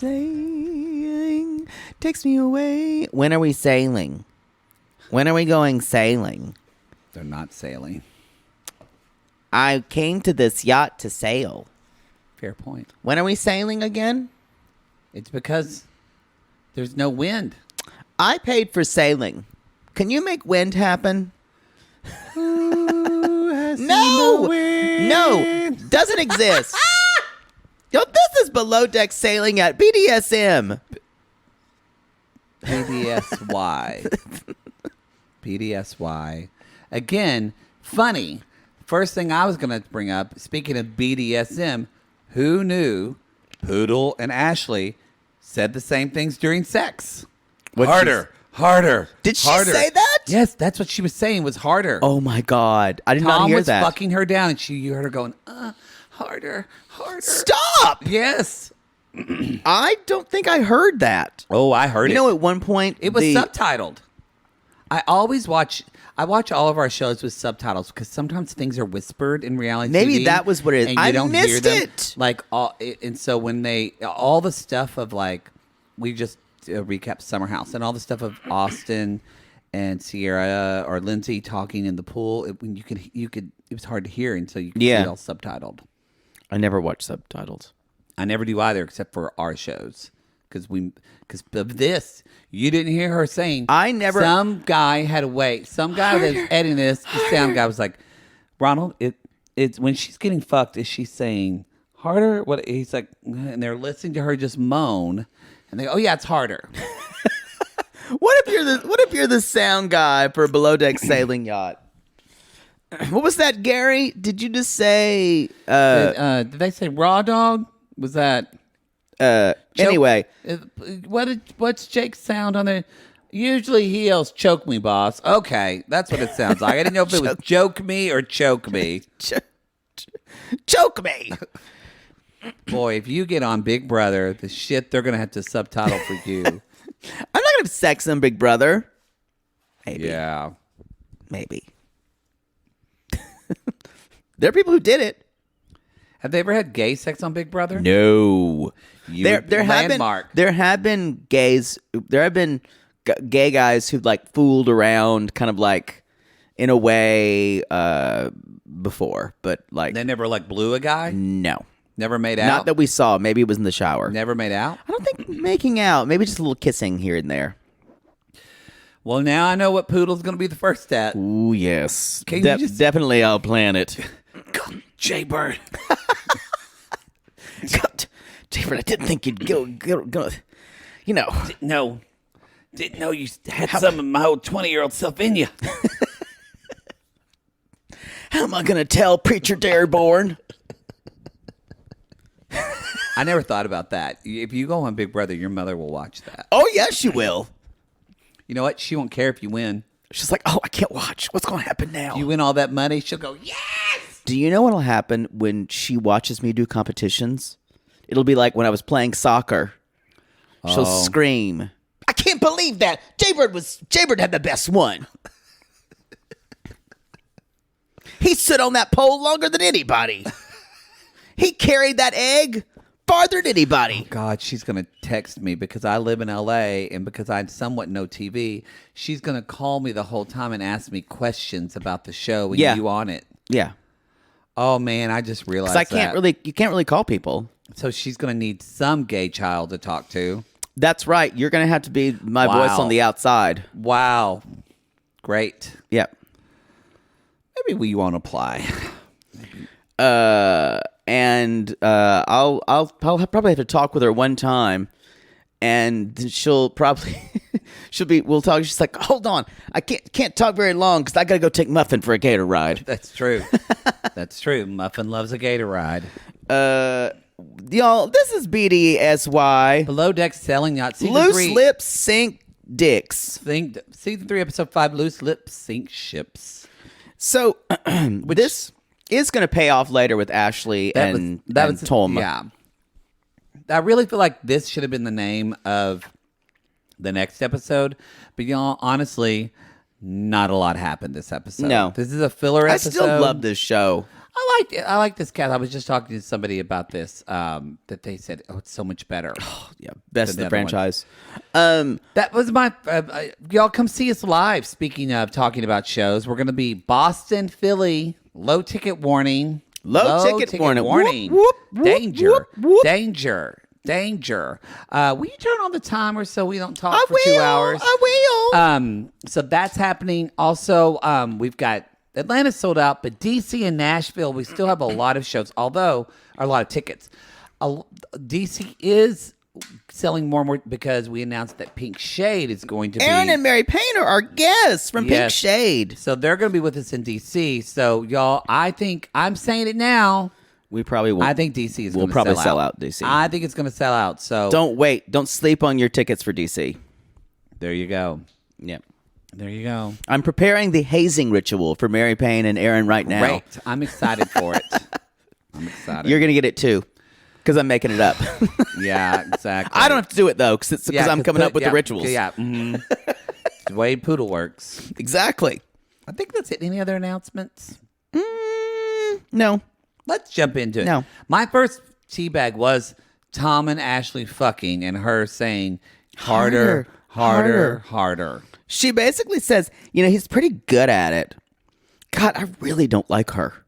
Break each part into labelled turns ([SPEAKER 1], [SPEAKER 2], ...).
[SPEAKER 1] saying takes me away. When are we sailing? When are we going sailing?
[SPEAKER 2] They're not sailing.
[SPEAKER 1] I came to this yacht to sail.
[SPEAKER 2] Fair point.
[SPEAKER 1] When are we sailing again?
[SPEAKER 2] It's because there's no wind.
[SPEAKER 1] I paid for sailing. Can you make wind happen? No, doesn't exist. Yo, this is below deck sailing at BDSM.
[SPEAKER 2] BDSY. BDSY. Again, funny. First thing I was going to bring up, speaking of BDSM, who knew Poodle and Ashley said the same things during sex? Harder.
[SPEAKER 1] Did she say that?
[SPEAKER 2] Yes, that's what she was saying was harder.
[SPEAKER 1] Oh my God. I did not hear that.
[SPEAKER 2] Tom was fucking her down and you heard her going, harder.
[SPEAKER 1] Stop.
[SPEAKER 2] Yes.
[SPEAKER 1] I don't think I heard that.
[SPEAKER 2] Oh, I heard it.
[SPEAKER 1] You know, at one point
[SPEAKER 2] it was subtitled. I watch all of our shows with subtitles because sometimes things are whispered in reality
[SPEAKER 1] Maybe
[SPEAKER 2] TV,
[SPEAKER 1] that was what it is. I
[SPEAKER 2] don't hear
[SPEAKER 1] missed
[SPEAKER 2] them.
[SPEAKER 1] it.
[SPEAKER 2] Like and so when all the stuff of like we just recap Summer House and all the stuff of Austin and Sierra or Lindsay talking in the pool. When you could it was hard to hear until you could see it all subtitled.
[SPEAKER 1] I never watch subtitles.
[SPEAKER 2] I never do either, except for our shows. Because of this, you didn't hear her saying.
[SPEAKER 1] I never.
[SPEAKER 2] Some guy had to wait. Some guy that's editing this, the sound guy was like, Ronald, it's when she's getting fucked, is she saying harder? What he's like, and they're listening to her just moan, and they go, oh yeah, it's harder.
[SPEAKER 1] What if you're the sound guy for a below deck sailing yacht? What was that, Gary? Did you just say?
[SPEAKER 2] Did they say raw dog? Was that?
[SPEAKER 1] Anyway,
[SPEAKER 2] what's Jake's sound on there? Usually he yells, "Choke me, boss." Okay, that's what it sounds like. I didn't know if it was "joke me" or "choke me."
[SPEAKER 1] Choke me.
[SPEAKER 2] Boy, if you get on Big Brother, the shit they're gonna have to subtitle for you.
[SPEAKER 1] I'm not gonna have sex on Big Brother. Maybe.
[SPEAKER 2] Yeah.
[SPEAKER 1] Maybe. There are people who did it.
[SPEAKER 2] Have they ever had gay sex on Big Brother?
[SPEAKER 1] No. There have been gays. There have been gay guys who like fooled around, kind of like in a way before, but like
[SPEAKER 2] they never like blew a guy.
[SPEAKER 1] No,
[SPEAKER 2] never made out.
[SPEAKER 1] Not that we saw. Maybe it was in the shower.
[SPEAKER 2] Never made out.
[SPEAKER 1] I don't think making out. Maybe just a little kissing here and there.
[SPEAKER 2] Well, now I know what Poodle's going to be the first at.
[SPEAKER 1] Ooh, yes. Definitely, I'll plan it.
[SPEAKER 2] Jaybird.
[SPEAKER 1] Jaybird, I didn't think you'd go. You know.
[SPEAKER 2] Didn't know you had some of my old 20-year-old self in you.
[SPEAKER 1] How am I going to tell Preacher Dearborn?
[SPEAKER 2] I never thought about that. If you go on Big Brother, your mother will watch that.
[SPEAKER 1] Oh, yes, she will.
[SPEAKER 2] You know what? She won't care if you win.
[SPEAKER 1] She's like, oh, I can't watch. What's going to happen now?
[SPEAKER 2] If you win all that money, she'll go, yes!
[SPEAKER 1] Do you know what will happen when she watches me do competitions? It'll be like when I was playing soccer. She'll scream, I can't believe that. Jaybird had the best one. He stood on that pole longer than anybody. He carried that egg farther than anybody.
[SPEAKER 2] Oh God, she's going to text me because I live in L.A. and because I somewhat know TV. She's going to call me the whole time and ask me questions about the show and you on it.
[SPEAKER 1] Yeah.
[SPEAKER 2] Oh, man, I just realized
[SPEAKER 1] you can't really call people.
[SPEAKER 2] So she's going to need some gay child to talk to.
[SPEAKER 1] That's right. You're going to have to be my voice on the outside.
[SPEAKER 2] Wow. Great.
[SPEAKER 1] Yep.
[SPEAKER 2] Maybe we won't apply.
[SPEAKER 1] And I'll probably have to talk with her one time, and we'll talk. She's like, hold on, I can't talk very long because I gotta go take Muffin for a gator ride.
[SPEAKER 2] That's true. That's true. Muffin loves a gator ride.
[SPEAKER 1] Y'all, this is BDSY.
[SPEAKER 2] Below Deck Sailing Yacht Season
[SPEAKER 1] Loose
[SPEAKER 2] 3.
[SPEAKER 1] Lips Sink Dicks.
[SPEAKER 2] Season 3, Episode 5, Loose Lips Sink Ships.
[SPEAKER 1] So, this is going to pay off later with Ashley and Tom.
[SPEAKER 2] Yeah. I really feel like this should have been the name of the next episode. But y'all, honestly, not a lot happened this episode.
[SPEAKER 1] No.
[SPEAKER 2] This is a filler episode.
[SPEAKER 1] I still love this show.
[SPEAKER 2] I like this cast. I was just talking to somebody about this. That they said, "Oh, it's so much better."
[SPEAKER 1] Yeah, best of the franchise.
[SPEAKER 2] That was my. Y'all come see us live. Speaking of talking about shows, we're going to be Boston, Philly. Low ticket warning.
[SPEAKER 1] Low ticket warning.
[SPEAKER 2] Whoop, whoop, danger.
[SPEAKER 1] Whoop, whoop.
[SPEAKER 2] Danger. Danger. Will you turn on the timer so we don't talk for 2 hours?
[SPEAKER 1] I will.
[SPEAKER 2] So that's happening. Also, we've got Atlanta sold out, but DC and Nashville, we still have a lot of shows, a lot of tickets. DC is selling more and more because we announced that Pink Shade is going to be.
[SPEAKER 1] Aaron and Mary Payne are our guests from Pink Shade.
[SPEAKER 2] So they're going to be with us in DC. So y'all, I think, I'm saying it now.
[SPEAKER 1] We probably won't.
[SPEAKER 2] I think DC is
[SPEAKER 1] We'll
[SPEAKER 2] going to
[SPEAKER 1] probably sell out DC.
[SPEAKER 2] I think it's going to sell out. So
[SPEAKER 1] don't wait. Don't sleep on your tickets for DC.
[SPEAKER 2] There you go.
[SPEAKER 1] Yep.
[SPEAKER 2] There you go.
[SPEAKER 1] I'm preparing the hazing ritual for Mary Payne and Aaron right now.
[SPEAKER 2] Great. I'm excited for it. I'm excited.
[SPEAKER 1] You're going to get it too because I'm making it up.
[SPEAKER 2] Yeah, exactly.
[SPEAKER 1] I don't have to do it though because I'm coming up with the rituals.
[SPEAKER 2] Yeah. Mm-hmm. It's the way Poodle works.
[SPEAKER 1] Exactly.
[SPEAKER 2] I think that's it. Any other announcements?
[SPEAKER 1] No.
[SPEAKER 2] Let's jump into it.
[SPEAKER 1] No.
[SPEAKER 2] My first teabag was Tom and Ashley fucking and her saying harder.
[SPEAKER 1] She basically says, he's pretty good at it. God, I really don't like her.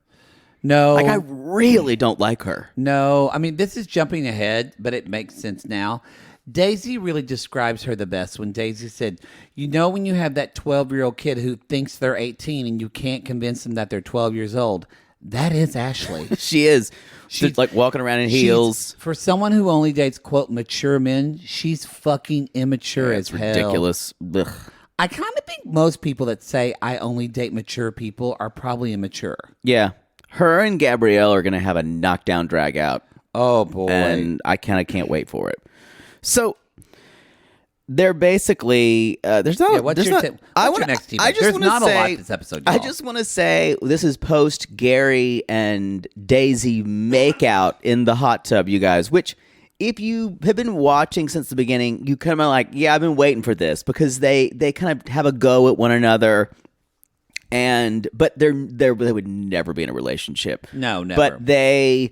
[SPEAKER 2] No.
[SPEAKER 1] Like, I really don't like her.
[SPEAKER 2] No. I mean, this is jumping ahead, but it makes sense now. Daisy really describes her the best when Daisy said, when you have that 12-year-old kid who thinks they're 18 and you can't convince them that they're 12 years old. That is Ashley.
[SPEAKER 1] She is. She's like walking around in heels.
[SPEAKER 2] For someone who only dates, quote, mature men, she's fucking immature as hell.
[SPEAKER 1] Ridiculous. Ugh.
[SPEAKER 2] I kind of think most people that say I only date mature people are probably immature.
[SPEAKER 1] Yeah. Her and Gabrielle are going to have a knockdown drag out.
[SPEAKER 2] Oh, boy.
[SPEAKER 1] And I kind of can't wait for it. So they're basically there's not.
[SPEAKER 2] What's
[SPEAKER 1] there's
[SPEAKER 2] your,
[SPEAKER 1] not,
[SPEAKER 2] what's your next team? There's not a lot this episode. Y'all.
[SPEAKER 1] I just want to say this is post Gary and Daisy makeout in the hot tub, you guys. Which, if you have been watching since the beginning, you kind of like, yeah, I've been waiting for this because they kind of have a go at one another, but they would never be in a relationship.
[SPEAKER 2] No, never.
[SPEAKER 1] But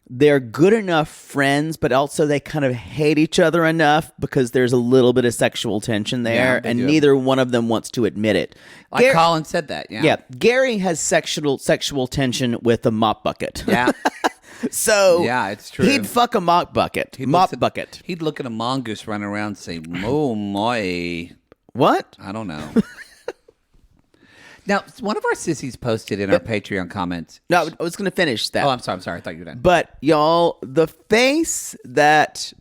[SPEAKER 1] they're good enough friends, but also they kind of hate each other enough because there's a little bit of sexual tension there, and neither one of them wants to admit it.
[SPEAKER 2] Like Colin said that, yeah.
[SPEAKER 1] Yeah, Gary has sexual tension with a mop bucket.
[SPEAKER 2] Yeah.
[SPEAKER 1] So
[SPEAKER 2] yeah, it's true.
[SPEAKER 1] He'd fuck a mop bucket.
[SPEAKER 2] He'd look at a mongoose run around and say, "Oh my."
[SPEAKER 1] What?
[SPEAKER 2] I don't know. Now, one of our sissies posted in our Patreon comments.
[SPEAKER 1] No, I was going to finish that.
[SPEAKER 2] Oh, I'm sorry. I thought you were done.
[SPEAKER 1] But, y'all, the face that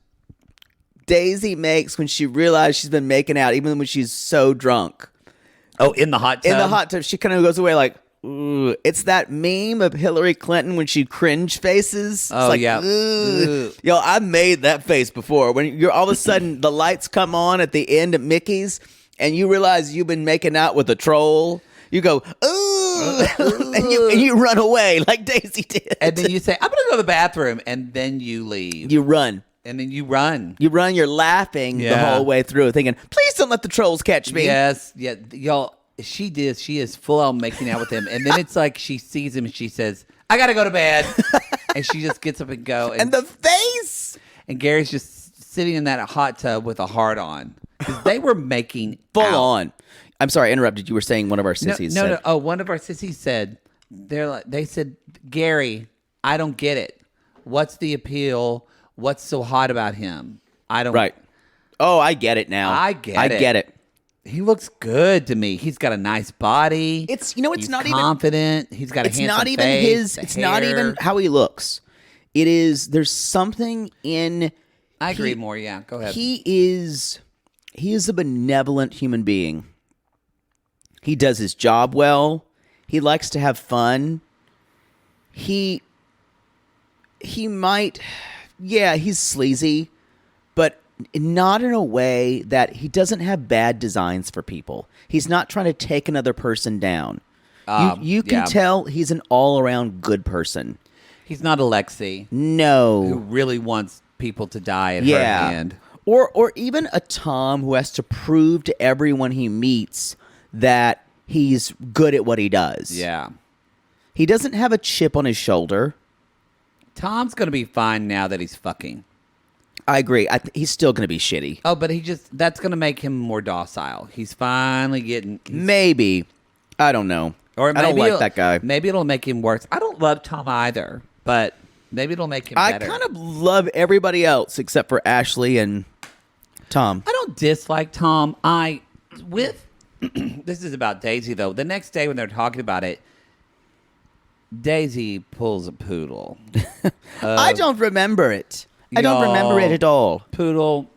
[SPEAKER 1] Daisy makes when she realizes she's been making out, even when she's so drunk.
[SPEAKER 2] Oh, in the hot tub?
[SPEAKER 1] In the hot tub, she kind of goes away like, ooh. It's that meme of Hillary Clinton when she cringe faces.
[SPEAKER 2] Oh,
[SPEAKER 1] it's like,
[SPEAKER 2] yeah.
[SPEAKER 1] Ugh. Yo, I made that face before. When you're all of a sudden, the lights come on at the end of Mickey's, and you realize you've been making out with a troll. You go, ooh, and you run away like Daisy did.
[SPEAKER 2] And then you say, I'm going to go to the bathroom, and then you leave.
[SPEAKER 1] You run.
[SPEAKER 2] And then you run.
[SPEAKER 1] You run, you're laughing the whole way through, thinking, please don't let the trolls catch me.
[SPEAKER 2] Yes, yeah, y'all, she is full on making out with him. And then it's like she sees him and she says, I got to go to bed. And she just gets up and go.
[SPEAKER 1] And the face.
[SPEAKER 2] And Gary's just sitting in that hot tub with a heart on. Because they were making
[SPEAKER 1] full
[SPEAKER 2] out.
[SPEAKER 1] On. I'm sorry, I interrupted. You were saying one of our sissies said.
[SPEAKER 2] No. Oh, one of our sissies said, they said, Gary, I don't get it. What's the appeal? What's so hot about him? I don't.
[SPEAKER 1] Right. Oh, I get it now.
[SPEAKER 2] I get it. He looks good to me. He's got a nice body.
[SPEAKER 1] It's not
[SPEAKER 2] He's
[SPEAKER 1] even
[SPEAKER 2] confident. He's got a handsome
[SPEAKER 1] not even
[SPEAKER 2] face.
[SPEAKER 1] It's not even how he looks. It is. There's something in.
[SPEAKER 2] I agree more. Yeah, go ahead.
[SPEAKER 1] He is a benevolent human being. He does his job well. He likes to have fun. He might, he's sleazy, but not in a way that he doesn't have bad designs for people. He's not trying to take another person down. You can tell he's an all-around good person.
[SPEAKER 2] He's not Alexei.
[SPEAKER 1] No.
[SPEAKER 2] Who really wants people to die at her hand.
[SPEAKER 1] Or even a Tom who has to prove to everyone he meets that he's good at what he does.
[SPEAKER 2] Yeah.
[SPEAKER 1] He doesn't have a chip on his shoulder.
[SPEAKER 2] Tom's going to be fine now that he's fucking.
[SPEAKER 1] I agree. He's still going to be shitty.
[SPEAKER 2] Oh, but that's going to make him more docile. He's finally getting...
[SPEAKER 1] Maybe. I don't know.
[SPEAKER 2] Or maybe
[SPEAKER 1] I don't like that guy.
[SPEAKER 2] Maybe it'll make him worse. I don't love Tom either, but maybe it'll make him better.
[SPEAKER 1] I kind of love everybody else except for Ashley and Tom.
[SPEAKER 2] I don't dislike Tom. This is about Daisy, though. The next day when they're talking about it, Daisy pulls a poodle.
[SPEAKER 1] I don't remember it. I don't remember it at all.
[SPEAKER 2] Poodle,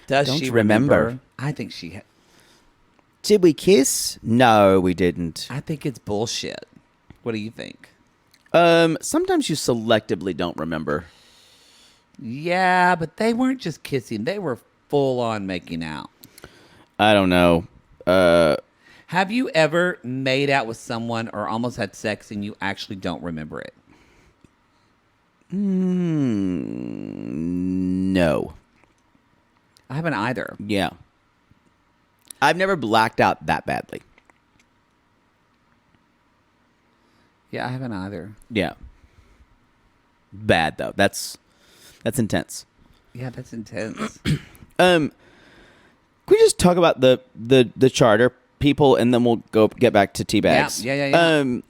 [SPEAKER 2] does
[SPEAKER 1] Don't
[SPEAKER 2] she
[SPEAKER 1] remember.
[SPEAKER 2] I think she...
[SPEAKER 1] Did we kiss? No, we didn't.
[SPEAKER 2] I think it's bullshit. What do you think?
[SPEAKER 1] Sometimes you selectively don't remember.
[SPEAKER 2] Yeah, but they weren't just kissing. They were full on making out.
[SPEAKER 1] I don't know.
[SPEAKER 2] Have you ever made out with someone or almost had sex and you actually don't remember it?
[SPEAKER 1] No.
[SPEAKER 2] I haven't either.
[SPEAKER 1] Yeah. I've never blacked out that badly.
[SPEAKER 2] Yeah, I haven't either.
[SPEAKER 1] Yeah. Bad though. That's intense.
[SPEAKER 2] Yeah, that's intense.
[SPEAKER 1] Can we just talk about the charter people and then we'll get back to Teabags?
[SPEAKER 2] Yeah.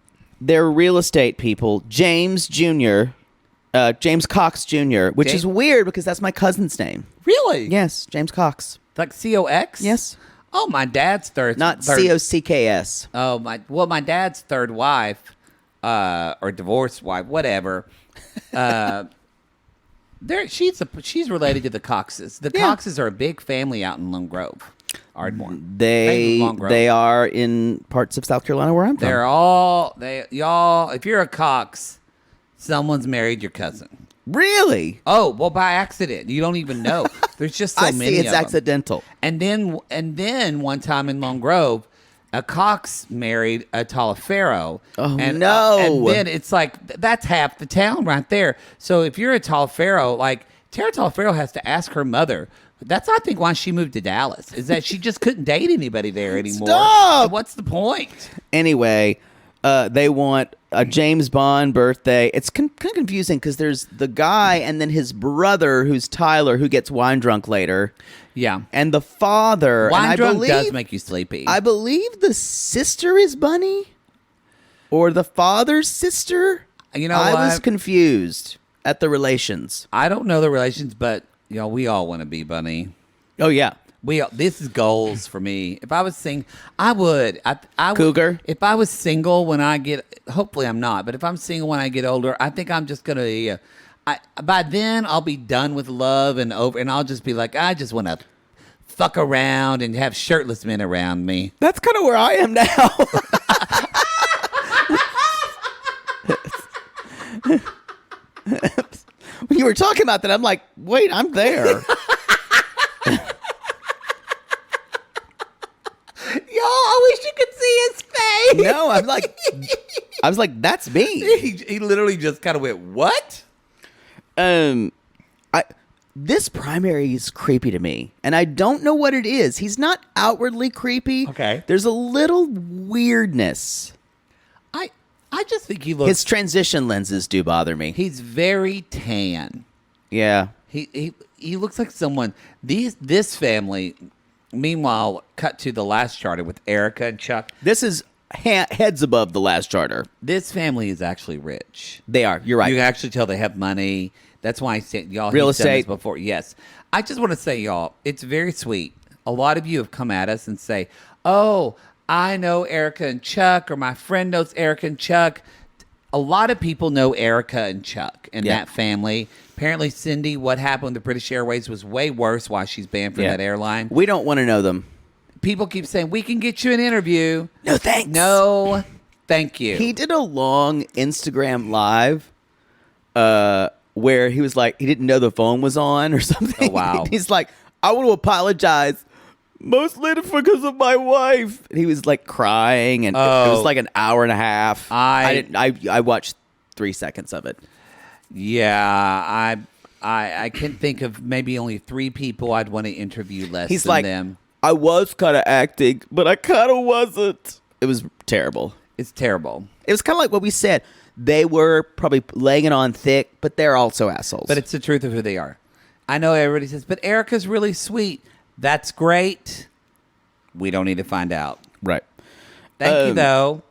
[SPEAKER 1] They're real estate people. James Jr., James Cox Jr., which is weird because that's my cousin's name.
[SPEAKER 2] Really?
[SPEAKER 1] Yes, James Cox.
[SPEAKER 2] Like COX?
[SPEAKER 1] Yes.
[SPEAKER 2] Oh, my dad's third.
[SPEAKER 1] Not COCKS.
[SPEAKER 2] Oh, my dad's third wife, or divorced wife, whatever. She's related to the Coxes. The Coxes are a big family out in Lone Grove, Ardmore.
[SPEAKER 1] They are in parts of South Carolina where I'm from.
[SPEAKER 2] Y'all. If you're a Cox, someone's married your cousin.
[SPEAKER 1] Really?
[SPEAKER 2] Oh, well, by accident. You don't even know. There's just so
[SPEAKER 1] I
[SPEAKER 2] many.
[SPEAKER 1] see. It's
[SPEAKER 2] of them.
[SPEAKER 1] accidental.
[SPEAKER 2] And then one time in Lone Grove, a Cox married a Taliaferro.
[SPEAKER 1] Oh,
[SPEAKER 2] and,
[SPEAKER 1] no.
[SPEAKER 2] And then it's like, that's half the town right there. So if you're a Taliaferro, like, Tara Taliaferro has to ask her mother. That's, I think, why she moved to Dallas, is that she just couldn't date anybody there anymore.
[SPEAKER 1] Stop!
[SPEAKER 2] So what's the point?
[SPEAKER 1] Anyway, they want a James Bond birthday. It's kind of confusing because there's the guy and then his brother, who's Tyler, who gets wine drunk later.
[SPEAKER 2] Yeah.
[SPEAKER 1] And the father.
[SPEAKER 2] Wine
[SPEAKER 1] and
[SPEAKER 2] drunk does make you sleepy.
[SPEAKER 1] I believe the sister is Bunny or the father's sister.
[SPEAKER 2] You know
[SPEAKER 1] I
[SPEAKER 2] what?
[SPEAKER 1] was confused at the relations.
[SPEAKER 2] I don't know the relations, but we all want to be Bunny.
[SPEAKER 1] Oh, yeah.
[SPEAKER 2] This is goals for me. If I was I would. I would.
[SPEAKER 1] Cougar?
[SPEAKER 2] If I was single when I get, hopefully I'm not, but if I'm single when I get older, I think I'm just going to, by then I'll be done with love and I'll just be like, I just want to fuck around and have shirtless men around me.
[SPEAKER 1] That's kind of where I am now. When you were talking about that, I'm like, wait, I'm there.
[SPEAKER 2] I wish you could see his face.
[SPEAKER 1] No, I was like, that's me.
[SPEAKER 2] He literally just kind of went, what?
[SPEAKER 1] This primary is creepy to me, and I don't know what it is. He's not outwardly creepy.
[SPEAKER 2] Okay.
[SPEAKER 1] There's a little weirdness.
[SPEAKER 2] I just think he looks.
[SPEAKER 1] His transition lenses do bother me.
[SPEAKER 2] He's very tan.
[SPEAKER 1] Yeah.
[SPEAKER 2] He looks like someone. This family. Meanwhile, cut to the last charter with Erica and Chuck.
[SPEAKER 1] This is heads above the last charter.
[SPEAKER 2] This family is actually rich.
[SPEAKER 1] They are. You're right.
[SPEAKER 2] You can actually tell they have money. That's why I said, y'all.
[SPEAKER 1] Real
[SPEAKER 2] he's done this
[SPEAKER 1] estate.
[SPEAKER 2] before. Yes. I just want to say, y'all, it's very sweet. A lot of you have come at us and say, oh, I know Erica and Chuck, or my friend knows Erica and Chuck. A lot of people know Erica and Chuck and that family. Apparently, Cindy, what happened with the British Airways was way worse why she's banned from that airline.
[SPEAKER 1] We don't want to know them.
[SPEAKER 2] People keep saying, we can get you an interview.
[SPEAKER 1] No, thanks.
[SPEAKER 2] No, thank you.
[SPEAKER 1] He did a long Instagram live where he was like, he didn't know the phone was on or something.
[SPEAKER 2] Oh, wow.
[SPEAKER 1] He's like, I want to apologize. Mostly because of my wife. And he was like crying, and it was like an hour and a half. I watched 3 seconds of it.
[SPEAKER 2] Yeah, I can think of maybe only 3 people I'd want to interview less
[SPEAKER 1] He's
[SPEAKER 2] than
[SPEAKER 1] like,
[SPEAKER 2] them.
[SPEAKER 1] I was kind of acting, but I kind of wasn't. It was terrible.
[SPEAKER 2] It's terrible.
[SPEAKER 1] It was kind of like what we said. they were probably laying it on thick, but they're also assholes.
[SPEAKER 2] But it's the truth of who they are. I know everybody says, but Erica's really sweet. That's great. We don't need to find out.
[SPEAKER 1] Right.
[SPEAKER 2] Thank you, though.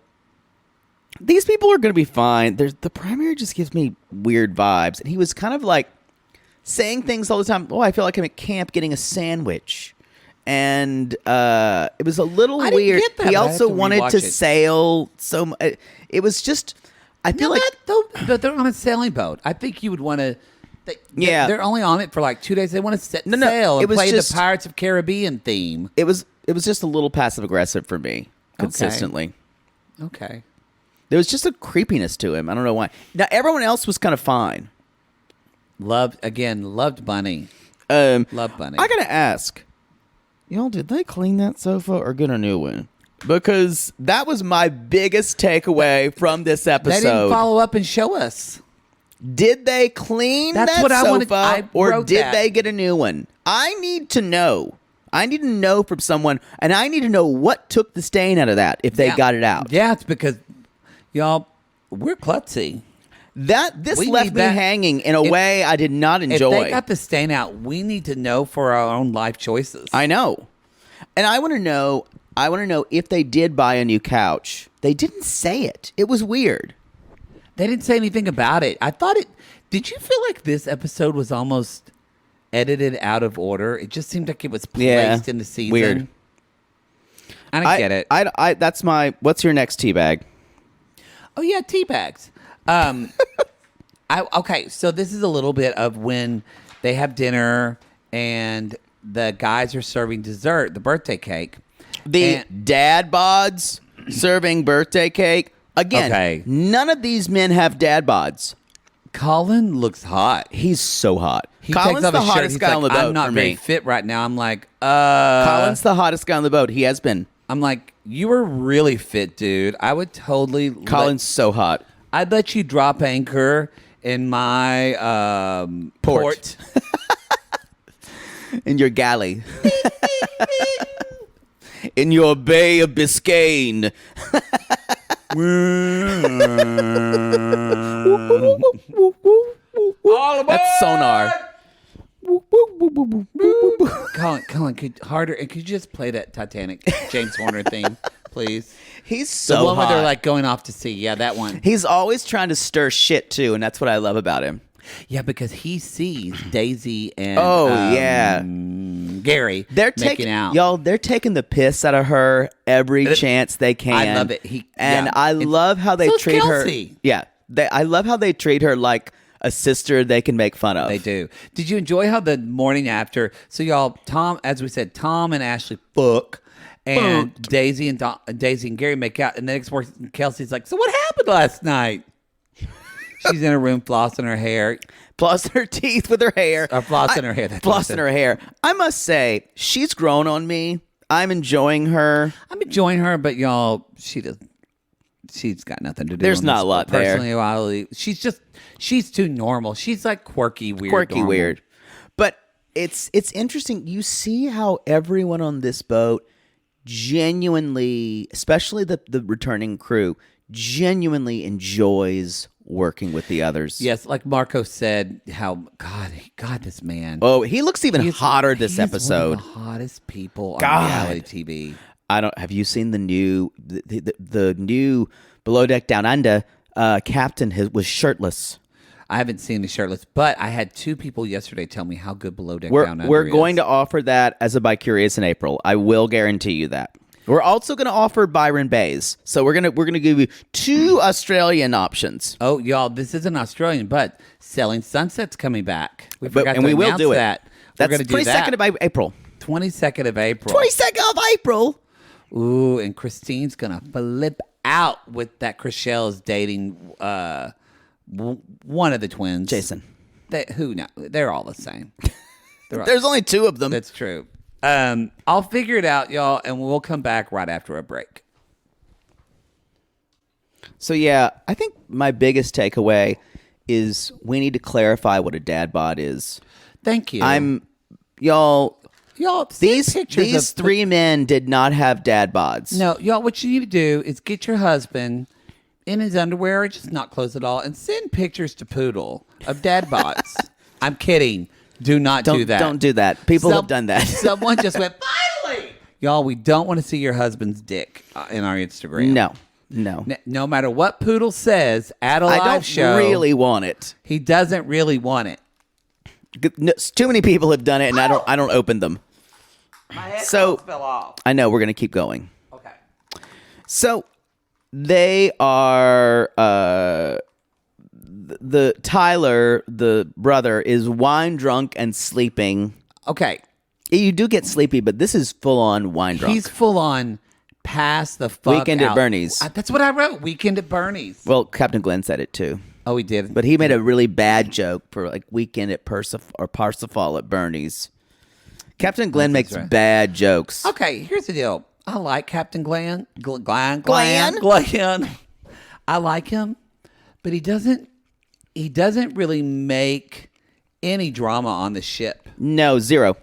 [SPEAKER 1] These people are going to be fine. The primary just gives me weird vibes. And he was kind of like saying things all the time. Oh, I feel like I'm at camp getting a sandwich. And it was a little
[SPEAKER 2] I didn't
[SPEAKER 1] weird.
[SPEAKER 2] get that,
[SPEAKER 1] He
[SPEAKER 2] but I
[SPEAKER 1] also
[SPEAKER 2] have to
[SPEAKER 1] wanted
[SPEAKER 2] rewatch
[SPEAKER 1] to
[SPEAKER 2] it.
[SPEAKER 1] sail. So it was just, I feel like.
[SPEAKER 2] But they're on a sailing boat. I think you would want to.
[SPEAKER 1] Yeah.
[SPEAKER 2] They're only on it for like 2 days. They want to set
[SPEAKER 1] No,
[SPEAKER 2] sail
[SPEAKER 1] it
[SPEAKER 2] and
[SPEAKER 1] was
[SPEAKER 2] play
[SPEAKER 1] just-
[SPEAKER 2] the Pirates of Caribbean theme.
[SPEAKER 1] It was just a little passive aggressive for me consistently.
[SPEAKER 2] Okay.
[SPEAKER 1] There was just a creepiness to him. I don't know why. Now everyone else was kind of fine.
[SPEAKER 2] Loved Bunny. Loved Bunny.
[SPEAKER 1] I gotta ask, y'all, did they clean that sofa or get a new one? Because that was my biggest takeaway from this episode.
[SPEAKER 2] They didn't follow up and show us.
[SPEAKER 1] Did they clean
[SPEAKER 2] That's
[SPEAKER 1] that
[SPEAKER 2] what I
[SPEAKER 1] sofa
[SPEAKER 2] wanted- I
[SPEAKER 1] or
[SPEAKER 2] wrote
[SPEAKER 1] did
[SPEAKER 2] that.
[SPEAKER 1] they get a new one? I need to know. I need to know from someone, and I need to know what took the stain out of that if they
[SPEAKER 2] Yeah.
[SPEAKER 1] got it out.
[SPEAKER 2] Yeah, it's because y'all, we're klutzy.
[SPEAKER 1] This
[SPEAKER 2] We
[SPEAKER 1] left
[SPEAKER 2] need
[SPEAKER 1] me
[SPEAKER 2] that.
[SPEAKER 1] hanging in a
[SPEAKER 2] If-
[SPEAKER 1] way I did not enjoy.
[SPEAKER 2] If they got the stain out, we need to know for our own life choices.
[SPEAKER 1] I know. And I want to know if they did buy a new couch. They didn't say it. It was weird.
[SPEAKER 2] They didn't say anything about it. I thought it. Did you feel like this episode was almost edited out of order? It just seemed like it was placed in the season.
[SPEAKER 1] Weird.
[SPEAKER 2] I don't get it.
[SPEAKER 1] That's my. What's your next tea bag?
[SPEAKER 2] Oh yeah, tea bags. Okay, so this is a little bit of when they have dinner and the guys are serving dessert, the birthday cake.
[SPEAKER 1] The dad bods serving birthday cake. Again,
[SPEAKER 2] Okay.
[SPEAKER 1] none of these men have dad bods.
[SPEAKER 2] Colin looks hot.
[SPEAKER 1] He's so hot.
[SPEAKER 2] He
[SPEAKER 1] Colin's
[SPEAKER 2] takes off
[SPEAKER 1] the
[SPEAKER 2] his shirt.
[SPEAKER 1] hottest
[SPEAKER 2] He's
[SPEAKER 1] guy
[SPEAKER 2] like,
[SPEAKER 1] on the boat
[SPEAKER 2] I'm not
[SPEAKER 1] for
[SPEAKER 2] very
[SPEAKER 1] me.
[SPEAKER 2] fit right now. I'm like,
[SPEAKER 1] Colin's the hottest guy on the boat. He has been.
[SPEAKER 2] I'm like, you were really fit, dude. I would totally.
[SPEAKER 1] Colin's so hot.
[SPEAKER 2] I'd let you drop anchor in my port.
[SPEAKER 1] In your galley. In your Bay of Biscayne. That's sonar.
[SPEAKER 2] Colin, could harder? And could you just play that Titanic James Horner thing, please?
[SPEAKER 1] He's
[SPEAKER 2] The
[SPEAKER 1] so
[SPEAKER 2] one where
[SPEAKER 1] hot.
[SPEAKER 2] they're like going off to sea. Yeah, that one.
[SPEAKER 1] He's always trying to stir shit too, and that's what I love about him.
[SPEAKER 2] Yeah, because he sees Daisy and Gary
[SPEAKER 1] They're
[SPEAKER 2] making
[SPEAKER 1] taking
[SPEAKER 2] out.
[SPEAKER 1] y'all. They're taking the piss out of her every chance they can.
[SPEAKER 2] I love it.
[SPEAKER 1] I love how they
[SPEAKER 2] So is
[SPEAKER 1] treat
[SPEAKER 2] Kelsey.
[SPEAKER 1] her. Yeah, I love how they treat her like a sister they can make fun of.
[SPEAKER 2] They do. Did you enjoy how the morning after? So y'all, Tom, as we said, Tom and Ashley fuck, and Daisy and Gary make out, and the next morning Kelsey's like, "So what happened last night?" She's in her room flossing her hair.
[SPEAKER 1] Flossing her teeth with her hair.
[SPEAKER 2] Or flossing her hair. That's what I
[SPEAKER 1] Flossing
[SPEAKER 2] said.
[SPEAKER 1] her hair. I must say, she's grown on me. I'm enjoying her.
[SPEAKER 2] I'm enjoying her, but y'all, she's got nothing to do.
[SPEAKER 1] There's
[SPEAKER 2] on
[SPEAKER 1] not
[SPEAKER 2] this
[SPEAKER 1] a lot there.
[SPEAKER 2] Personality. She's too normal. She's like quirky, weird. normal.
[SPEAKER 1] Weird. But it's interesting. You see how everyone on this boat genuinely, especially the returning crew, genuinely enjoys working with the others.
[SPEAKER 2] Yes, like Marco said, how God, this man.
[SPEAKER 1] Oh, he looks even hotter this
[SPEAKER 2] He's
[SPEAKER 1] episode.
[SPEAKER 2] one of the hottest people
[SPEAKER 1] God.
[SPEAKER 2] on reality TV.
[SPEAKER 1] Have you seen the new the new Below Deck Down Under captain was shirtless.
[SPEAKER 2] I haven't seen the shirtless, but I had two people yesterday tell me how good Below Deck
[SPEAKER 1] We're
[SPEAKER 2] Down Under
[SPEAKER 1] we're
[SPEAKER 2] is.
[SPEAKER 1] going to offer that as a Bicurious in April. I will guarantee you that. We're also going to offer Byron Bays. So we're gonna give you 2 Australian options.
[SPEAKER 2] Oh, y'all, this isn't Australian, but Selling Sunset's coming back. We
[SPEAKER 1] But-
[SPEAKER 2] forgot
[SPEAKER 1] and
[SPEAKER 2] to
[SPEAKER 1] we will
[SPEAKER 2] announce
[SPEAKER 1] do it.
[SPEAKER 2] that.
[SPEAKER 1] That's
[SPEAKER 2] We're going to do
[SPEAKER 1] 22nd
[SPEAKER 2] that.
[SPEAKER 1] of April.
[SPEAKER 2] 22nd of April.
[SPEAKER 1] 22nd of April.
[SPEAKER 2] Ooh, and Christine's going to flip out with that Chriselle is dating one of the twins.
[SPEAKER 1] Jason.
[SPEAKER 2] Who knows? They're all the same.
[SPEAKER 1] There's only 2 of them.
[SPEAKER 2] That's true. I'll figure it out, y'all, and we'll come back right after a break.
[SPEAKER 1] So yeah, I think my biggest takeaway is we need to clarify what a dad bod is.
[SPEAKER 2] Thank you.
[SPEAKER 1] Y'all,
[SPEAKER 2] see pictures
[SPEAKER 1] these
[SPEAKER 2] of
[SPEAKER 1] 3 men did not have dad bods.
[SPEAKER 2] No, y'all, what you need to do is get your husband in his underwear, just not clothes at all, and send pictures to Poodle of dad bods. I'm kidding. Do not do that.
[SPEAKER 1] Don't do that. People have done that.
[SPEAKER 2] Someone just went, finally! Y'all, we don't want to see your husband's dick in our Instagram.
[SPEAKER 1] No.
[SPEAKER 2] No matter what Poodle says at a live show.
[SPEAKER 1] I don't really want it.
[SPEAKER 2] He doesn't really want it.
[SPEAKER 1] Too many people have done it, and I don't open them.
[SPEAKER 2] My headphones fell off.
[SPEAKER 1] I know, we're going to keep going.
[SPEAKER 2] Okay.
[SPEAKER 1] So they are the Tyler, the brother, is wine drunk and sleeping.
[SPEAKER 2] Okay.
[SPEAKER 1] You do get sleepy, but this is full on wine drunk.
[SPEAKER 2] He's full on pass the fuck
[SPEAKER 1] Weekend
[SPEAKER 2] out.
[SPEAKER 1] at Bernie's.
[SPEAKER 2] That's what I wrote. Weekend at Bernie's.
[SPEAKER 1] Well, Captain Glenn said it too.
[SPEAKER 2] Oh, he did.
[SPEAKER 1] But he made a really bad joke for like weekend at Parsifal at Bernie's. Captain Glenn makes bad jokes.
[SPEAKER 2] Okay, here's the deal. I like Captain Glenn. Glenn. I like him, but he doesn't really make any drama on the ship.
[SPEAKER 1] No, zero.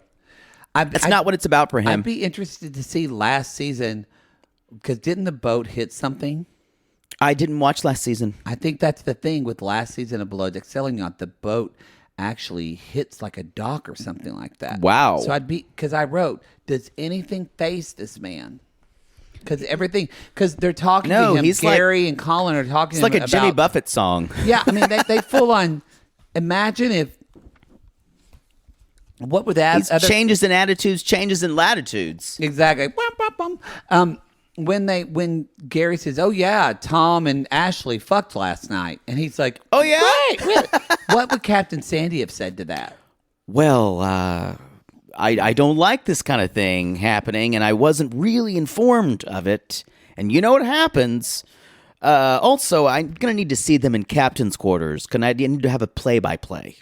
[SPEAKER 1] That's not what it's about for him.
[SPEAKER 2] I'd be interested to see last season, because didn't the boat hit something?
[SPEAKER 1] I didn't watch last season.
[SPEAKER 2] I think that's the thing with last season of Below Deck Sailing Yacht. The boat actually hits like a dock or something like that.
[SPEAKER 1] Wow.
[SPEAKER 2] So because I wrote, does anything face this man? Because they're talking to him. Gary and Colin are talking to him.
[SPEAKER 1] It's like a Jimmy Buffett song.
[SPEAKER 2] Yeah, I mean, they full on. Imagine if. What would that?
[SPEAKER 1] Changes in attitudes, changes in latitudes.
[SPEAKER 2] Exactly. When Gary says, "Oh yeah, Tom and Ashley fucked last night," and he's like,
[SPEAKER 1] "Oh yeah."
[SPEAKER 2] Right. What would Captain Sandy have said to that?
[SPEAKER 1] Well, I don't like this kind of thing happening, and I wasn't really informed of it. And you know what happens? Also, I'm gonna need to see them in captain's quarters. I need to have a play-by-play.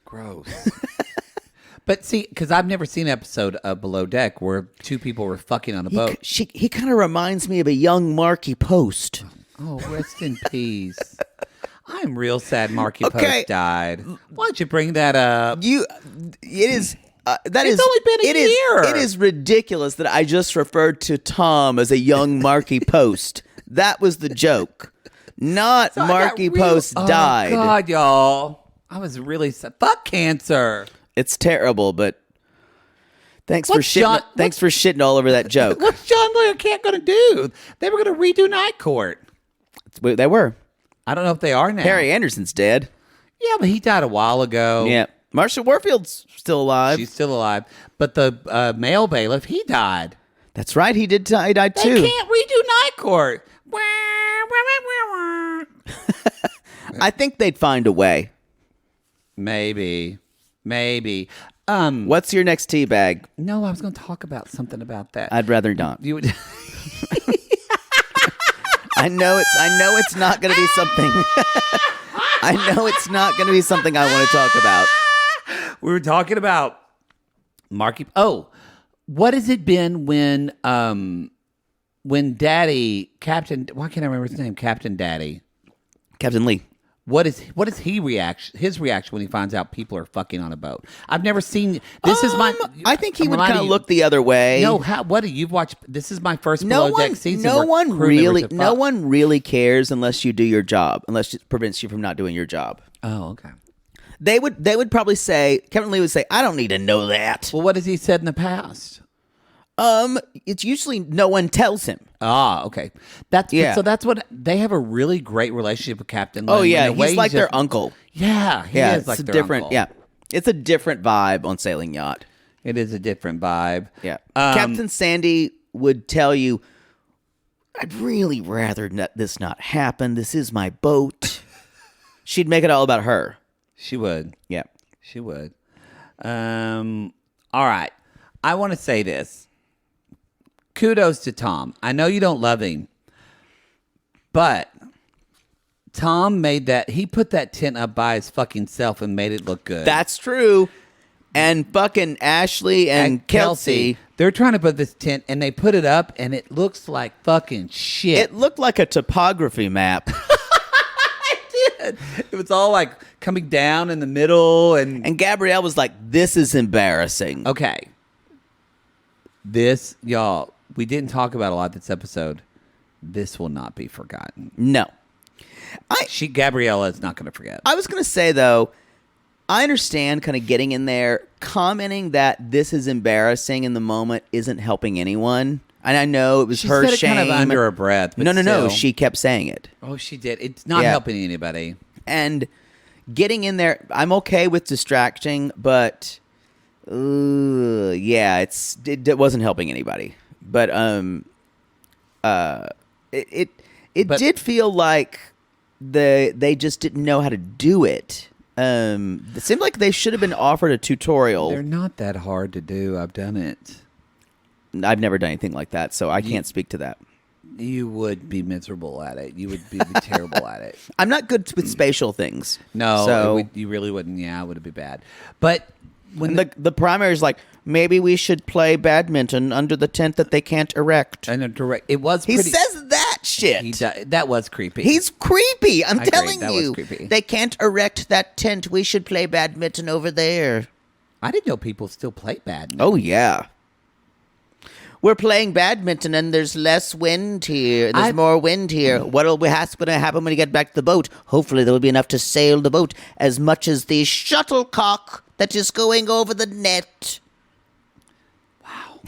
[SPEAKER 2] Gross. But see, because I've never seen an episode of Below Deck where two people were fucking on a boat.
[SPEAKER 1] He kind of reminds me of a young Marky Post.
[SPEAKER 2] Oh, rest in peace. I'm real sad Marky Post died. Why'd you bring that up?
[SPEAKER 1] It's
[SPEAKER 2] only been a year.
[SPEAKER 1] It is ridiculous that I just referred to Tom as a young Marky Post. That was the joke. Not Marky Post died.
[SPEAKER 2] Oh, God, y'all. I was really sad. Fuck cancer.
[SPEAKER 1] It's terrible, but thanks for shitting all over that joke.
[SPEAKER 2] What's John Larroquette going to do? They were going to redo Night Court.
[SPEAKER 1] They were.
[SPEAKER 2] I don't know if they are now.
[SPEAKER 1] Harry Anderson's dead.
[SPEAKER 2] Yeah, but he died a while ago.
[SPEAKER 1] Yeah. Marcia Warfield's still alive.
[SPEAKER 2] She's still alive. But the male bailiff, he died.
[SPEAKER 1] That's right. He died too.
[SPEAKER 2] They can't redo Night Court.
[SPEAKER 1] I think they'd find a way.
[SPEAKER 2] Maybe.
[SPEAKER 1] What's your next tea bag?
[SPEAKER 2] No, I was going to talk about something about that.
[SPEAKER 1] I'd rather not.
[SPEAKER 2] You would.
[SPEAKER 1] I know it's not going to be something. I know it's not going to be something I want to talk about.
[SPEAKER 2] We were talking about Marky. Oh, what has it been when Daddy Captain? Why can't I remember his name? Captain Daddy.
[SPEAKER 1] Captain Lee.
[SPEAKER 2] What is his reaction when he finds out people are fucking on a boat? I've never seen this.
[SPEAKER 1] I think he would kind of look the other way.
[SPEAKER 2] No, what do you watch? This is my first Below Deck season.
[SPEAKER 1] No one really cares unless you do your job, unless it prevents you from not doing your job.
[SPEAKER 2] Oh, okay.
[SPEAKER 1] They would probably say, Captain Lee would say, "I don't need to know that."
[SPEAKER 2] Well, what has he said in the past?
[SPEAKER 1] It's usually no one tells him.
[SPEAKER 2] Ah, okay. So that's what they have, a really great relationship with Captain Lee.
[SPEAKER 1] Oh yeah, he's like their uncle.
[SPEAKER 2] Yeah, he is like their uncle.
[SPEAKER 1] Yeah, it's a different vibe on Sailing Yacht.
[SPEAKER 2] It is a different vibe.
[SPEAKER 1] Yeah, Captain Sandy would tell you, "I'd really rather this not happen. This is my boat." She'd make it all about her.
[SPEAKER 2] She would.
[SPEAKER 1] Yeah,
[SPEAKER 2] she would. All right, I want to say this. Kudos to Tom. I know you don't love him, but Tom he put that tent up by his fucking self and made it look good.
[SPEAKER 1] That's true. And fucking Ashley and Kelsey,
[SPEAKER 2] they're trying to put this tent, and they put it up, and it looks like fucking shit.
[SPEAKER 1] It looked like a topography map.
[SPEAKER 2] It did. It was all like coming down in the middle, and
[SPEAKER 1] Gabrielle was like, "This is embarrassing."
[SPEAKER 2] Okay. Y'all, we didn't talk about a lot this episode. This will not be forgotten.
[SPEAKER 1] No.
[SPEAKER 2] Gabriela is not going to forget.
[SPEAKER 1] I was going to say, though, I understand kind of getting in there, commenting that this is embarrassing in the moment isn't helping anyone. And I know it was her
[SPEAKER 2] said it
[SPEAKER 1] shame.
[SPEAKER 2] kind of under her breath. But
[SPEAKER 1] No. She kept saying it.
[SPEAKER 2] Oh, she did. It's not helping anybody.
[SPEAKER 1] And getting in there, I'm okay with distracting, but it wasn't helping anybody. But it did feel like they just didn't know how to do it. It seemed like they should have been offered a tutorial.
[SPEAKER 2] They're not that hard to do. I've done it.
[SPEAKER 1] I've never done anything like that, so I can't speak to that.
[SPEAKER 2] You would be miserable at it. You would be terrible at it.
[SPEAKER 1] I'm not good with spatial things.
[SPEAKER 2] No,
[SPEAKER 1] so
[SPEAKER 2] you really wouldn't. Yeah, it would be bad. But when
[SPEAKER 1] the primary is like, maybe we should play badminton under the tent that they can't erect.
[SPEAKER 2] and it was.
[SPEAKER 1] He
[SPEAKER 2] pretty,
[SPEAKER 1] says that shit.
[SPEAKER 2] that was creepy.
[SPEAKER 1] He's creepy. I'm
[SPEAKER 2] I agree.
[SPEAKER 1] telling
[SPEAKER 2] That
[SPEAKER 1] you.
[SPEAKER 2] was creepy.
[SPEAKER 1] They can't erect that tent. We should play badminton over there.
[SPEAKER 2] I didn't know people still play badminton.
[SPEAKER 1] Oh, yeah. We're playing badminton and there's less wind here. There's more wind here. What's going to happen when you get back to the boat? Hopefully there will be enough to sail the boat as much as the shuttlecock that is going over the net.
[SPEAKER 2] Wow.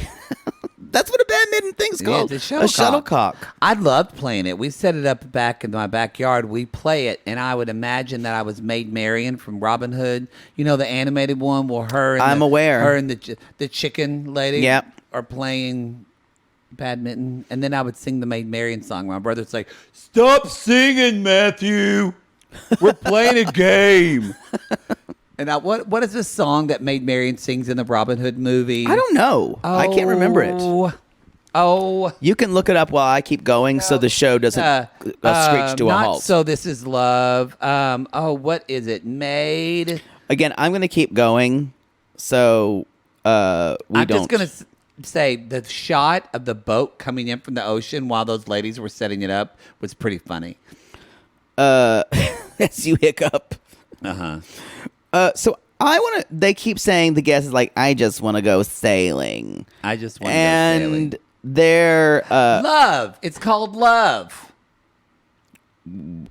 [SPEAKER 1] That's what a badminton thing's called.
[SPEAKER 2] It's a
[SPEAKER 1] shuttlecock.
[SPEAKER 2] I loved playing it. We set it up back in my backyard. We play it, and I would imagine that I was Maid Marian from Robin Hood. You know, the animated one where
[SPEAKER 1] I'm aware.
[SPEAKER 2] Her and the chicken lady
[SPEAKER 1] Yep.
[SPEAKER 2] are playing badminton. And then I would sing the Maid Marian song. My brother's like, "Stop singing, Matthew. We're playing a game." And what is this song that Maid Marian sings in the Robin Hood movie?
[SPEAKER 1] I don't know. I can't remember it.
[SPEAKER 2] Oh.
[SPEAKER 1] You can look it up while I keep going so the show doesn't screech to a halt.
[SPEAKER 2] So This Is Love. What is it? Maid.
[SPEAKER 1] Again, I'm going to keep going so I'm
[SPEAKER 2] just going to say the shot of the boat coming in from the ocean while those ladies were setting it up was pretty funny.
[SPEAKER 1] As you hiccup.
[SPEAKER 2] Uh-huh.
[SPEAKER 1] So they keep saying the guest is like, I just want to go sailing.
[SPEAKER 2] I just want to go sailing.
[SPEAKER 1] And they're...
[SPEAKER 2] Love. It's called Love.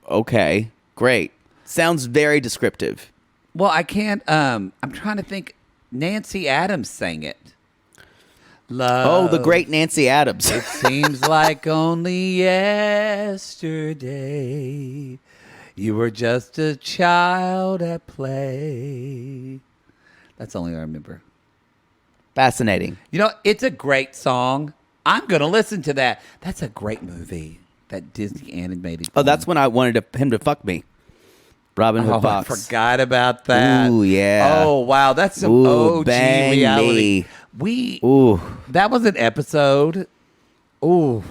[SPEAKER 1] Okay, great. Sounds very descriptive.
[SPEAKER 2] Well, I can't... I'm trying to think. Nancy Adams sang it. Love.
[SPEAKER 1] Oh, the great Nancy Adams.
[SPEAKER 2] It seems like only yesterday you were just a child at play. That's only I remember.
[SPEAKER 1] Fascinating.
[SPEAKER 2] You know, it's a great song. I'm going to listen to that. That's a great movie, that Disney animated.
[SPEAKER 1] Oh, that's when I wanted him to fuck me. Robin Hood Fox.
[SPEAKER 2] I forgot about that.
[SPEAKER 1] Ooh, yeah.
[SPEAKER 2] Oh, wow. That's some OG reality. That was an episode. Ooh.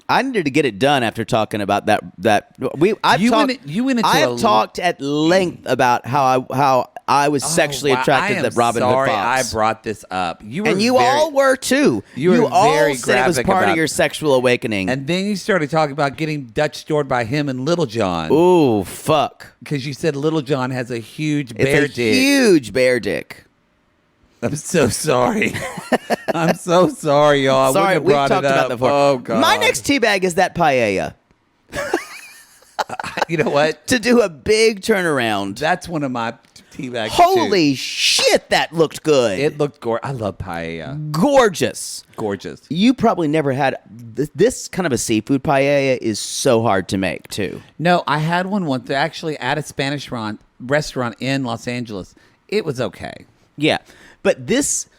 [SPEAKER 1] I needed to get it done after talking about that. I have talked at length about how I was sexually attracted to Robin Hood Fox.
[SPEAKER 2] I brought this up.
[SPEAKER 1] You all were too.
[SPEAKER 2] You
[SPEAKER 1] all said it was part of your sexual awakening.
[SPEAKER 2] And then you started talking about getting Dutch stored by him and Little John.
[SPEAKER 1] Ooh, fuck!
[SPEAKER 2] Because you said Little John has a huge bear dick.
[SPEAKER 1] Huge bear dick.
[SPEAKER 2] I'm so sorry. I'm so sorry, y'all.
[SPEAKER 1] Sorry, we've talked about that before.
[SPEAKER 2] Oh, God.
[SPEAKER 1] My next teabag is that paella.
[SPEAKER 2] You know what?
[SPEAKER 1] To do a big turnaround.
[SPEAKER 2] That's one of my teabags.
[SPEAKER 1] Holy shit, that looked good.
[SPEAKER 2] It looked gorgeous. I love paella.
[SPEAKER 1] Gorgeous. You probably never had this kind of a seafood paella is so hard to make too.
[SPEAKER 2] No, I had one once actually at a Spanish restaurant in Los Angeles. It was okay.
[SPEAKER 1] Yeah. But this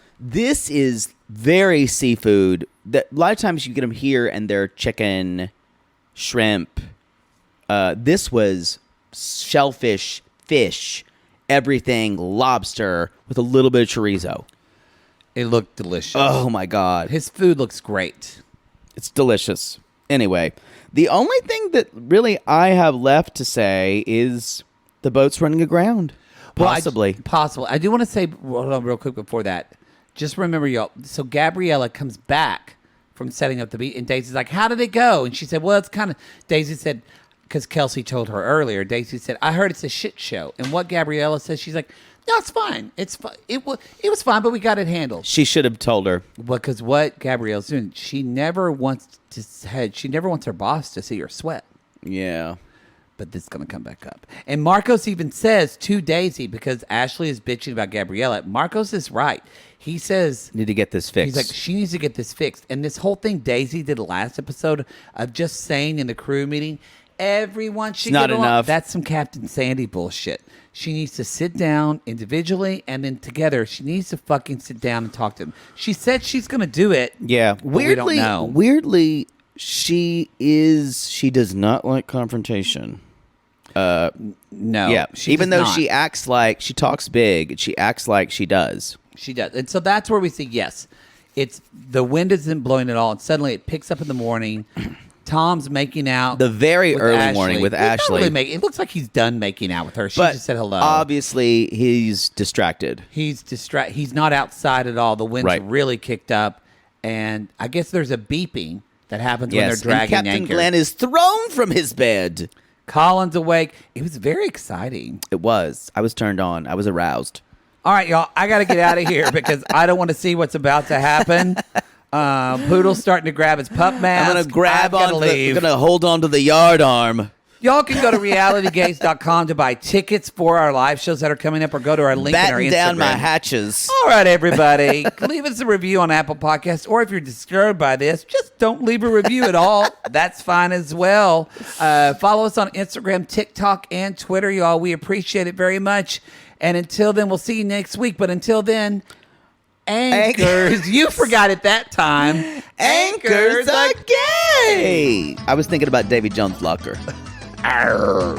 [SPEAKER 1] is very seafood. That a lot of times you get them here and they're chicken, shrimp. This was shellfish, fish, everything, lobster with a little bit of chorizo.
[SPEAKER 2] It looked delicious.
[SPEAKER 1] Oh my God.
[SPEAKER 2] His food looks great.
[SPEAKER 1] It's delicious. Anyway, the only thing that really I have left to say is the boat's running aground. Possibly.
[SPEAKER 2] Possible. I do want to say, hold on real quick before that. Just remember, y'all. So Gabriela comes back from setting up the beat, and Daisy's like, how did it go? And she said, well, it's kind of, Daisy said, because Kelsey told her earlier, Daisy said, I heard it's a shit show. And what Gabriela says, she's like, no, it's fine. It's fine. It was fine, but we got it handled.
[SPEAKER 1] She should have told her.
[SPEAKER 2] Because what Gabriela's doing, she never wants her boss to see her sweat.
[SPEAKER 1] Yeah.
[SPEAKER 2] but this is going to come back up. And Marcos even says to Daisy, because Ashley is bitching about Gabriela, Marcos is right. He says,
[SPEAKER 1] need to get this fixed.
[SPEAKER 2] He's like, she needs to get this fixed. And this whole thing Daisy did last episode of just saying in the crew meeting, everyone should
[SPEAKER 1] not
[SPEAKER 2] get along.
[SPEAKER 1] enough.
[SPEAKER 2] That's some Captain Sandy bullshit. She needs to sit down individually and then together. She needs to fucking sit down and talk to them. She said she's going to do it.
[SPEAKER 1] Yeah.
[SPEAKER 2] But we don't know.
[SPEAKER 1] Weirdly, she does not like confrontation.
[SPEAKER 2] No.
[SPEAKER 1] Yeah. Even though she acts like, she talks big, she acts like she does.
[SPEAKER 2] She does. And so that's where we see, yes, it's the wind isn't blowing at all. And suddenly it picks up in the morning. Tom's making out.
[SPEAKER 1] The very early morning with
[SPEAKER 2] He's not
[SPEAKER 1] Ashley.
[SPEAKER 2] really it looks like he's done making out with her. She
[SPEAKER 1] But
[SPEAKER 2] just said hello.
[SPEAKER 1] obviously, he's distracted.
[SPEAKER 2] He's He's not outside at all. The wind's
[SPEAKER 1] Right.
[SPEAKER 2] really kicked up. And I guess there's a beeping that happens when they're dragging
[SPEAKER 1] and Captain
[SPEAKER 2] anchor.
[SPEAKER 1] Glenn is thrown from his bed.
[SPEAKER 2] Colin's awake. It was very exciting.
[SPEAKER 1] It was. I was turned on. I was aroused.
[SPEAKER 2] All right, y'all. I got to get out of here because I don't want to see what's about to happen. Poodle's starting to grab his pup mask.
[SPEAKER 1] I'm gonna grab
[SPEAKER 2] I've gotta
[SPEAKER 1] on.
[SPEAKER 2] leave.
[SPEAKER 1] I'm gonna hold on to the yard arm.
[SPEAKER 2] Y'all can go to realitygaze.com to buy tickets for our live shows that are coming up, or go to our link in our
[SPEAKER 1] Batten
[SPEAKER 2] Instagram.
[SPEAKER 1] down my hatches.
[SPEAKER 2] All right, everybody. Leave us a review on Apple Podcasts, or if you're disturbed by this, just don't leave a review at all. That's fine as well. Follow us on Instagram, TikTok, and Twitter, y'all. We appreciate it very much. And until then, we'll see you next week. But until then, anchors. You forgot it that time.
[SPEAKER 1] Anchors are gay. I was thinking about Davy Jones' locker.
[SPEAKER 2] Arr.